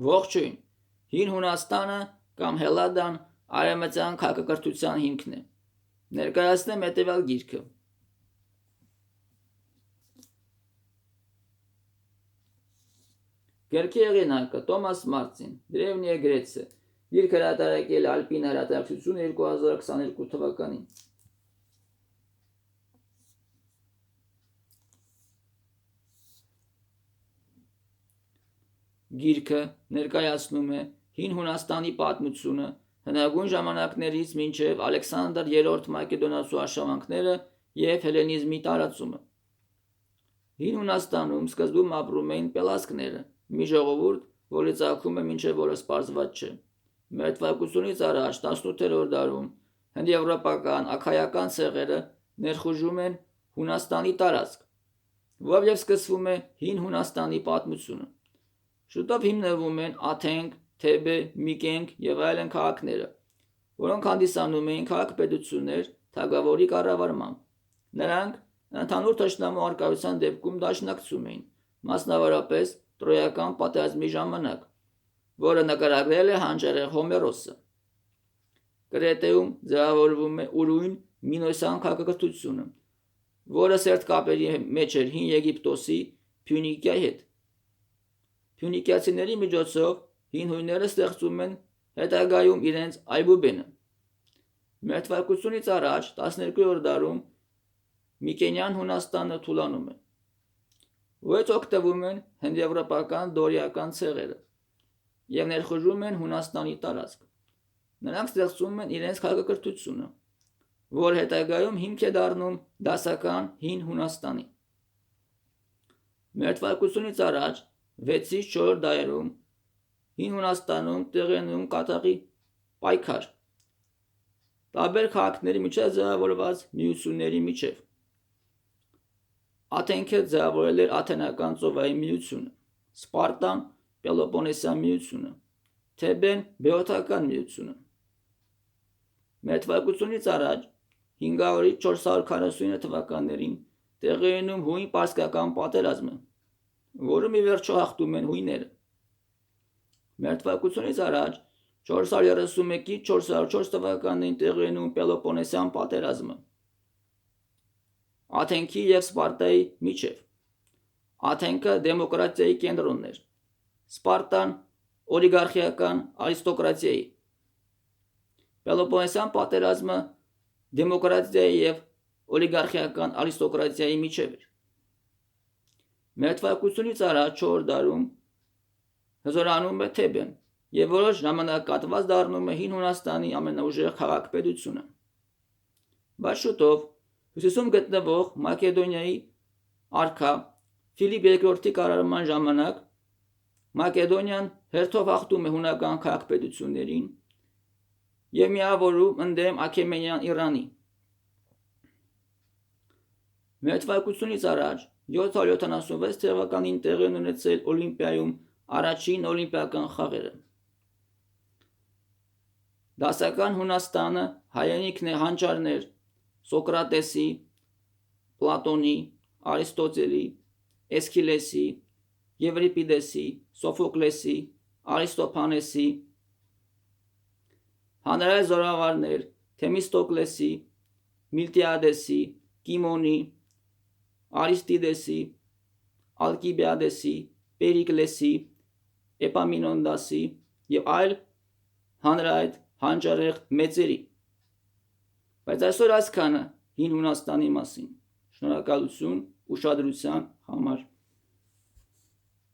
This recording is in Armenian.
Ողջույն, հին Հունաստանը կամ Հելլադան արևմտյան քաղաքակրթության հիմքն է։ Ներկայացնեմ հետևյալ գիրքը։ Գրքի հեղինակը Տոմաս Մարտին, Դրևնիա Գրեցիա, գիրքը հրատարակել Ալպին հրատարակչություն 2022 թվականին։ Գիրքը ներկայացնում է հին Հունաստանի պատմությունը հնագույն ժամանակներից մինչև Ալեքսանդր III Մակեդոնացու արշավանքները և հելենիզմի տարածումը։ Հին Հունաստանում սկզբում ապրում էին պելասկները, մի ժողովուրդ, որի ծագումը մինչև օրս պարզված չէ։ Մեր թվակությունից առաջ 18-րդ դարում հնդեվրոպական աքայական ցեղերը ներխուժում են Հունաստանի տարածք, որով սկսվում է հին Հունաստանի պատմությունը։ Շուտով հիմնվում են Աթենք, Թեբե, Միկենք և այլն քաղաքները, որոնք հանդիսանում էին քաղաքապետություններ թագավորի կառավարմամբ։ Նրանք ընդհանուր թշնամու առկայության դեպքում դաշնակցում էին, մասնավորապես Տրոյական պատերազմի ժամանակ, որը նկարագրել է հանճարեղ Հոմերոսը։ Կրետեում ձևավորվում է ուրույն մինոսյան քաղաքակրթությունը, որը սերտ կապերի մեջ էր հին Եգիպտոսի Փյունիկիայի հետ։ Փյունիկիացիների միջոցով հին հույները ստեղծում են հետագայում իրենց այբուբենը։ Մեր թվակությունից առաջ 12-րդ դարում Միկենյան Հունաստանը թուլանում է, որից օգտվում են հնդեվրոպական դորիական ցեղերը և ներխուժում են Հունաստանի տարածք։ Նրանք ստեղծում են իրենց քաղաքակրթությունը, որ հետագայում հիմք է դառնում դասական հին Հունաստանի։ Մեր թվակությունից առաջ 6-ից 4 դարերում հին Հունաստանում տեղի ունենում կատաղի պայքար տարբեր քաղաքների միջև ձևավորված միությունների միջև։ Աթենքը ձևավորել էր Աթենական ծովային միությունը, Սպարտան Պելոպոնեսյան միությունը, Թեբեն Բեոթական միությունը։ Մեր թվակությունից առաջ 500-ից 449 թվականներին տեղի ունում հույն-պարսկական պատերազմը, որում ի վերջո հաղթում են հույները։ Մեր թվակությունից առաջ 431-ից 404 թվականներին տեղի ունում Պելոպոնեսյան պատերազմը Աթենքի և Սպարտայի միջև։ Աթենքը դեմոկրատիայի կենտրոնն էր, Սպարտան օլիգարխիական արիստոկրատիայի։ Պելոպոնեսյան պատերազմը դեմոկրատիայի և օլիգարխիական արիստոկրատիայի միջև էր։ Մեր թվակությունից առաջ 4 դարում հզորանում է Թեբեն և որոշ ժամանակահատված դառնում է հին Հունաստանի ամենաուժեղ քաղաքապետությունը։ Բայց շուտով հյուսիսում գտնվող Մակեդոնիայի արքա Ֆիլիպ II-ի կառավարման ժամանակ Մակեդոնիան հերթով հաղթում է հունական քաղաքապետություններին և միավորում ընդդեմ Աքեմենյան Իրանի։ Մեր թվակությունից առաջ 776 թվականին տեղի են ունեցել Օլիմպիայում առաջին օլիմպիական խաղերը։ Դասական Հունաստանը հայրենիքն է հանճարներ Սոկրատեսի, Պլատոնի, Արիստոտելի, Էսքիլեսի, Եվրիպիդեսի, Սոֆոկլեսի, Արիստոփանեսի, հանրային զորավարներ Թեմիստոկլեսի, Միլտիադեսի, Կիմոնի, Արիստիդեսի, Ալկիբիադեսի, Պերիկլեսի, Էպամինոնդասի և այլ հանրային հանճարեղ մեծերի։ Բայց այսօր այսքանը հին Հունաստանի մասին։ Շնորհակալություն ուշադրության համար։